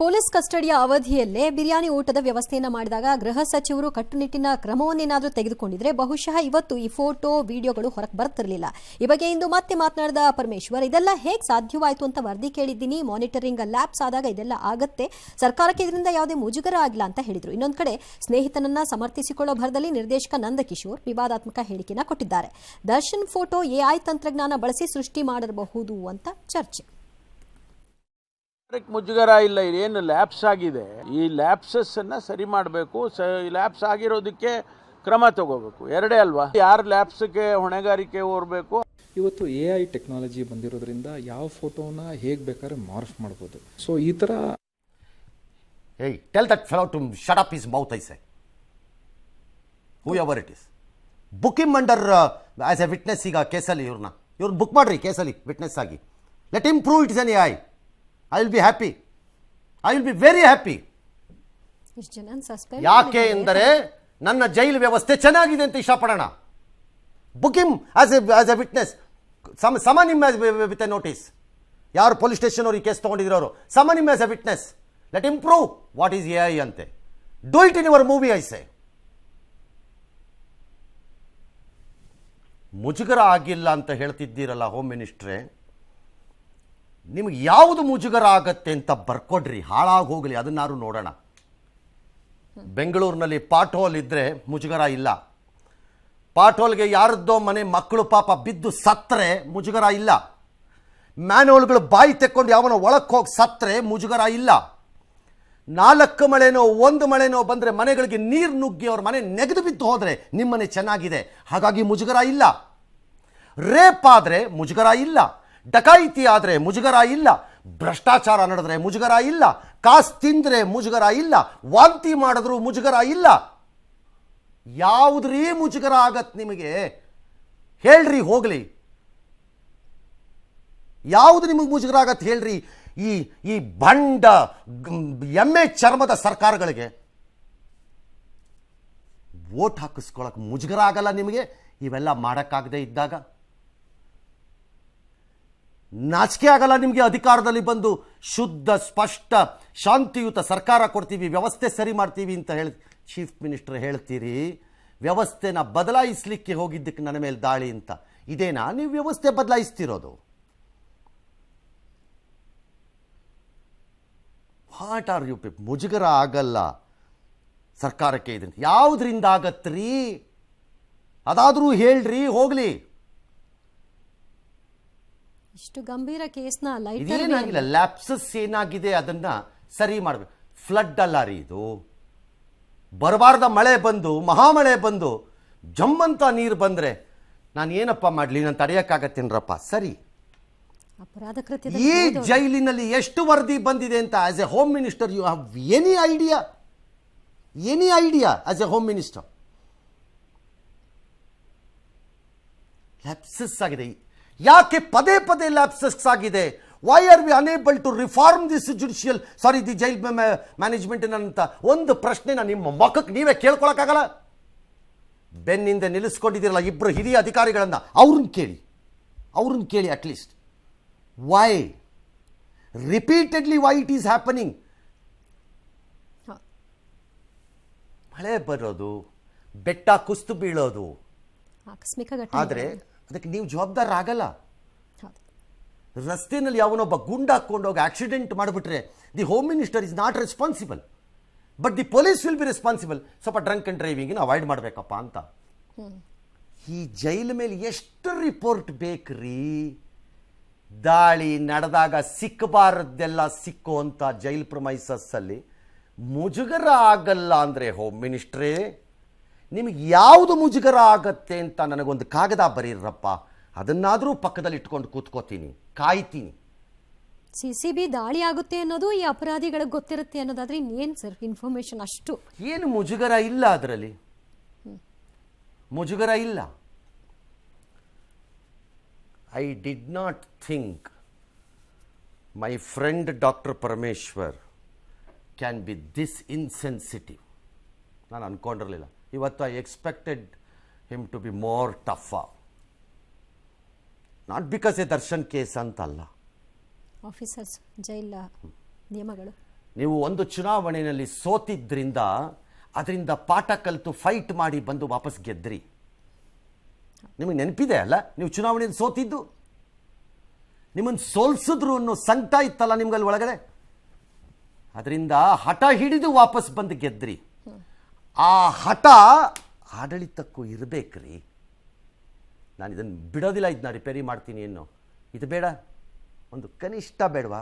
Police ಕಸ್ಟಡಿಯ ಅವಧಿಯಲ್ಲೇ ಬಿರಿಯಾನಿ ಊಟದ ವ್ಯವಸ್ಥೆಯನ್ನು ಮಾಡಿದಾಗ ಗೃಹ ಸಚಿವರು ಕಟ್ಟುನಿಟ್ಟಿನ ಕ್ರಮವನ್ನೇನಾದರೂ ತೆಗೆದುಕೊಂಡಿದ್ರೆ ಬಹುಶಃ ಇವತ್ತು ಈ ಫೋಟೋ ವಿಡಿಯೋಗಳು ಹೊರಗೆ ಬರ್ತಿರಲಿಲ್ಲ. ಈ ಬಗ್ಗೆ ಇಂದು ಮತ್ತೆ ಮಾತನಾಡಿದ ಪರಮೇಶ್ವರ್, ಇದೆಲ್ಲ ಹೇಗೆ ಸಾಧ್ಯವಾಯಿತು ಅಂತ ವರದಿ ಕೇಳಿದ್ದೀನಿ, ಮಾನಿಟರಿಂಗ್ ಲ್ಯಾಬ್ಸ್ ಆದಾಗ ಇದೆಲ್ಲ ಆಗತ್ತೆ, ಸರ್ಕಾರಕ್ಕೆ ಇದರಿಂದ ಯಾವುದೇ ಮುಜುಗರ ಆಗಿಲ್ಲ ಅಂತ ಹೇಳಿದರು. ಇನ್ನೊಂದು ಕಡೆ ಸ್ನೇಹಿತನನ್ನ ಸಮರ್ಥಿಸಿಕೊಳ್ಳೋ ಭರದಲ್ಲಿ ನಿರ್ದೇಶಕ ನಂದಕಿಶೋರ್ ವಿವಾದಾತ್ಮಕ ಹೇಳಿಕೆಯನ್ನು ಕೊಟ್ಟಿದ್ದಾರೆ. ದರ್ಶನ್ ಫೋಟೋ ಎಐ ತಂತ್ರಜ್ಞಾನ ಬಳಸಿ ಸೃಷ್ಟಿ ಮಾಡಬಹುದು ಅಂತ ಚರ್ಚೆ. ಮುಜುಗರ ಇಲ್ಲ, ಏನು ಲ್ಯಾಪ್ಸ್ ಆಗಿದೆ, ಈ ಲ್ಯಾಪ್ಸಸ್ ಅನ್ನ ಸರಿ ಮಾಡಬೇಕು, ಲ್ಯಾಪ್ಸ್ ಆಗಿರೋದಕ್ಕೆ ಕ್ರಮ ತಗೋಬೇಕು, ಎರಡೇ ಅಲ್ವಾ? ಯಾರು ಲ್ಯಾಪ್ಸ್ಗೆ ಹೊಣೆಗಾರಿಕೆ ಹೊರಬೇಕು? ಇವತ್ತು AI ಟೆಕ್ನಾಲಜಿ ಬಂದಿರೋದ್ರಿಂದ ಯಾವ ಫೋಟೋನ ಹೇಗೆ ಬೇಕಾದ್ರೆ ಮಾರ್ಫ್ ಮಾಡ್ಬೋದು. ಸೊ ಈ ಥರ tell that fellow to shut up his mouth, I say whoever it is. Book him under as a witness. ಈಗ ಕೇಸಲ್ಲಿ ಇವ್ರನ್ನ ಬುಕ್ ಮಾಡ್ರಿ ಕೇಸಲ್ಲಿ ವಿಟ್ನೆಸ್ ಆಗಿ. Let him prove it is an AI. I will be happy. I will be very happy. ಯಾಕೆ ಎಂದರೆ ನನ್ನ ಜೈಲು ವ್ಯವಸ್ಥೆ ಚೆನ್ನಾಗಿದೆ ಅಂತ ಇಷ್ಟಪಡೋಣ. Book him as a witness. Summon him with a notice. ಯಾರು ಪೊಲೀಸ್ ಸ್ಟೇಷನ್ ಅವ್ರಿಗೆ ಕೇಸ್ ತೊಗೊಂಡಿರೋರು, summon him as a witness. Let him prove what is AI ಅಂತೆ. Do it in your movie, I say. ಮುಜುಗರ ಆಗಿಲ್ಲ ಅಂತ ಹೇಳ್ತಿದ್ದೀರಲ್ಲ home ಮಿನಿಸ್ಟ್ರೇ, ನಿಮಗೆ ಯಾವುದು ಮುಜುಗರ ಆಗತ್ತೆ ಅಂತ ಬರ್ಕೊಡ್ರಿ, ಹಾಳಾಗಿ ಹೋಗಲಿ, ಅದನ್ನಾರು ನೋಡೋಣ. ಬೆಂಗಳೂರಿನಲ್ಲಿ ಪಾಟ್ ಹೋಲ್ ಇದ್ದರೆ ಮುಜುಗರ ಇಲ್ಲ. ಪಾಟ್ ಹೋಲ್ಗೆ ಯಾರದ್ದೋ ಮನೆ ಮಕ್ಕಳು ಪಾಪ ಬಿದ್ದು ಸತ್ತರೆ ಮುಜುಗರ ಇಲ್ಲ. ಮ್ಯಾನ್ಹೋಲ್ಗಳು ಬಾಯಿ ತೆಕ್ಕೊಂಡು ಯಾವನೋ ಒಳಕ್ಕೆ ಹೋಗಿ ಸತ್ತರೆ ಮುಜುಗರ ಇಲ್ಲ. 4 ಮಳೆನೋ 1 ಮಳೆನೋ ಬಂದರೆ ಮನೆಗಳಿಗೆ ನೀರು ನುಗ್ಗಿ ಅವ್ರ ಮನೆ ನೆಗೆದು ಬಿದ್ದು ಹೋದರೆ ನಿಮ್ಮನೆ ಚೆನ್ನಾಗಿದೆ, ಹಾಗಾಗಿ ಮುಜುಗರ ಇಲ್ಲ. ರೇಪ್ ಆದರೆ ಮುಜುಗರ ಇಲ್ಲ, ಡಕಾಯಿತಿ ಆದರೆ ಮುಜುಗರ ಇಲ್ಲ, ಭ್ರಷ್ಟಾಚಾರ ನಡೆದ್ರೆ ಮುಜುಗರ ಇಲ್ಲ, ಕಾಸು ತಿಂದರೆ ಮುಜುಗರ ಇಲ್ಲ, ವಾಂತಿ ಮಾಡಿದ್ರೂ ಮುಜುಗರ ಇಲ್ಲ. ಯಾವುದ್ರೀ ಮುಜುಗರ ಆಗತ್ತೆ ನಿಮಗೆ? ಹೇಳ್ರಿ ಹೋಗಲಿ, ಯಾವುದು ನಿಮಗೆ ಮುಜುಗರ ಆಗತ್ತೆ ಹೇಳ್ರಿ? ಈ ಬಂಡ ಎಮ್ಮೆ ಚರ್ಮದ ಸರ್ಕಾರಗಳಿಗೆ ವೋಟ್ ಹಾಕಿಸ್ಕೊಳಕ್ಕೆ ಮುಜುಗರ ಆಗಲ್ಲ ನಿಮಗೆ? ಇವೆಲ್ಲ ಮಾಡೋಕ್ಕಾಗದೇ ಇದ್ದಾಗ ನಾಚಿಕೆ ಆಗಲ್ಲ ನಿಮಗೆ? ಅಧಿಕಾರದಲ್ಲಿ ಬಂದು ಶುದ್ಧ ಸ್ಪಷ್ಟ ಶಾಂತಿಯುತ ಸರ್ಕಾರ ಕೊಡ್ತೀವಿ, ವ್ಯವಸ್ಥೆ ಸರಿ ಮಾಡ್ತೀವಿ ಅಂತ ಹೇಳಿ ಚೀಫ್ ಮಿನಿಸ್ಟರ್ ಹೇಳ್ತೀರಿ. ವ್ಯವಸ್ಥೆನ ಬದಲಾಯಿಸಲಿಕ್ಕೆ ಹೋಗಿದ್ದಕ್ಕೆ ನನ್ನ ಮೇಲೆ ದಾಳಿ ಅಂತ. ಇದೇನಾ ನೀವು ವ್ಯವಸ್ಥೆ ಬದಲಾಯಿಸ್ತಿರೋದು? What are you people? ಮುಜುಗರ ಆಗಲ್ಲ ಸರ್ಕಾರಕ್ಕೆ. ಇದರಿಂದ ಯಾವುದರಿಂದ ಆಗತ್ರಿ? ಅದಾದರೂ ಹೇಳ್ರಿ ಹೋಗ್ಲಿ. ಇಷ್ಟು ಗಂಭೀರ ಕೇಸ್ನ ಇದೇನಾಗಿಲ್ಲ, ಲ್ಯಾಪ್ಸಸ್ ಏನಾಗಿದೆ ಅದನ್ನ ಸರಿ ಮಾಡಬೇಕು. ಫ್ಲಡ್ ಅಲ್ಲ ರೀ ಇದು. ಬರಬಾರ್ದ ಮಳೆ ಬಂದು ಮಹಾಮಳೆ ಬಂದು ಜಮ್ಮಂತ ನೀರು ಬಂದರೆ ನಾನು ಏನಪ್ಪ ಮಾಡಲಿ? ನಾನು ತಡೆಯೋಕ್ಕಾಗತ್ತೇನ್ರಪ್ಪ? ಸರಿ, ಈ ಜೈಲಿನಲ್ಲಿ ಎಷ್ಟು ವರದಿ ಬಂದಿದೆ ಅಂತ as a home minister you have any idea? Any idea as a home minister? Lapses ಆಗಿದೆ. ಯಾಕೆ ಪದೇ ಪದೇ ಲ್ಯಾಪ್ಸಸ್ ಆಗಿದೆ? Why are we unable to reform this the jail management ಅಂತ ಒಂದು ಪ್ರಶ್ನೆನ ನಿಮ್ಮ ಮುಖಕ್ಕೆ ನೀವೇ ಕೇಳ್ಕೊಳಕ್ಕಾಗಲ್ಲ? ಬೆನ್ನಿಂದ ನಿಲ್ಲಿಸ್ಕೊಂಡಿದ್ದೀರಲ್ಲ ಇಬ್ಬರು ಹಿರಿಯ ಅಧಿಕಾರಿಗಳನ್ನ, ಅವ್ರನ್ನ ಕೇಳಿ at least. Why repeatedly why it is happening? ಮಳೆ ಬರೋದು, ಬೆಟ್ಟ ಕುಸ್ತು ಬೀಳೋದು, ಆದರೆ ಅದಕ್ಕೆ ನೀವು ಜವಾಬ್ದಾರರಾಗಲ್ಲ. ರಸ್ತೆಯಲ್ಲಿ ಯಾವನೊಬ್ಬ ಗುಂಡು ಹಾಕ್ಕೊಂಡೋಗಿ ಆಕ್ಸಿಡೆಂಟ್ ಮಾಡಿಬಿಟ್ರೆ the home minister is not responsible, but the police will be responsible. ಸ್ವಲ್ಪ ಡ್ರಂಕ್ ಅಂಡ್ ಡ್ರೈವಿಂಗ್ ಅವಾಯ್ಡ್ ಮಾಡಬೇಕಪ್ಪ ಅಂತ. ಈ ಜೈಲ್ ಮೇಲೆ ಎಷ್ಟು ರಿಪೋರ್ಟ್ ಬೇಕ್ರಿ? ದಾಳಿ ನಡೆದಾಗ ಸಿಕ್ಕಬಾರದ್ದೆಲ್ಲ ಸಿಕ್ಕುವಂಥ ಜೈಲ್ ಪ್ರಮೈಸಸ್ಸಲ್ಲಿ ಮುಜುಗರ ಆಗಲ್ಲ ಅಂದರೆ ಹೋಮ್ ಮಿನಿಸ್ಟ್ರೇ, ನಿಮಗೆ ಯಾವುದು ಮುಜುಗರ ಆಗತ್ತೆ ಅಂತ ನನಗೊಂದು ಕಾಗದ ಬರೀರಪ್ಪ, ಅದನ್ನಾದರೂ ಪಕ್ಕದಲ್ಲಿ ಇಟ್ಕೊಂಡು ಕೂತ್ಕೋತೀನಿ, ಕಾಯ್ತೀನಿ. ಸಿಸಿಬಿ ದಾಳಿ ಆಗುತ್ತೆ ಅನ್ನೋದು ಈ ಅಪರಾಧಿಗಳಿಗೆ ಗೊತ್ತಿರುತ್ತೆ ಅನ್ನೋದಾದ್ರೆ ಇನ್ನೇನು ಸರ್ ಇನ್ಫಾರ್ಮೇಶನ್? ಅಷ್ಟು ಏನು ಮುಜುಗರ ಇಲ್ಲ ಅದರಲ್ಲಿ, ಮುಜುಗರ ಇಲ್ಲ. I did not think my friend doctor Parameshwar can be this insensitive. ನಾನು ಅಂದ್ಕೊಂಡಿರಲಿಲ್ಲ. ಇವತ್ತು I expected him to be more tough. Not because a Darshan case ಅಂತಲ್ಲ, ಆಫೀಸರ್ಸ್ ಜೈಲ ನಿಯಮಗಳು ನೀವು ಒಂದು ಚುನಾವಣೆಯಲ್ಲಿ ಸೋತಿದ್ರಿಂದ ಅದರಿಂದ ಪಾಠ ಕಲಿತು ಫೈಟ್ ಮಾಡಿ ಬಂದು ವಾಪಸ್ ಗೆದ್ರಿ. ನಿಮಗೆ ನೆನಪಿದೆ ಅಲ್ಲ, ನೀವು ಚುನಾವಣೆಯಲ್ಲಿ ಸೋತಿದ್ದು, ನಿಮ್ಮನ್ನು ಸೋಲ್ಸಿದ್ರು ಅನ್ನೋ ಸಂಕಟ ಇತ್ತಲ್ಲ ನಿಮ್ಗಲ್ಲಿ ಒಳಗಡೆ, ಅದರಿಂದ ಹಠ ಹಿಡಿದು ವಾಪಸ್ ಬಂದು ಗೆದ್ರಿ. ಆ ಹಠ ಆಡಳಿತಕ್ಕೂ ಇರಬೇಕ್ರಿ. ನಾನು ಇದನ್ನು ಬಿಡೋದಿಲ್ಲ, ಇದನ್ನ ರಿಪೇರಿ ಮಾಡ್ತೀನಿ ಅನ್ನೋ ಇದು ಬೇಡ, ಒಂದು ಕನಿಷ್ಠ ಬೇಡವಾ?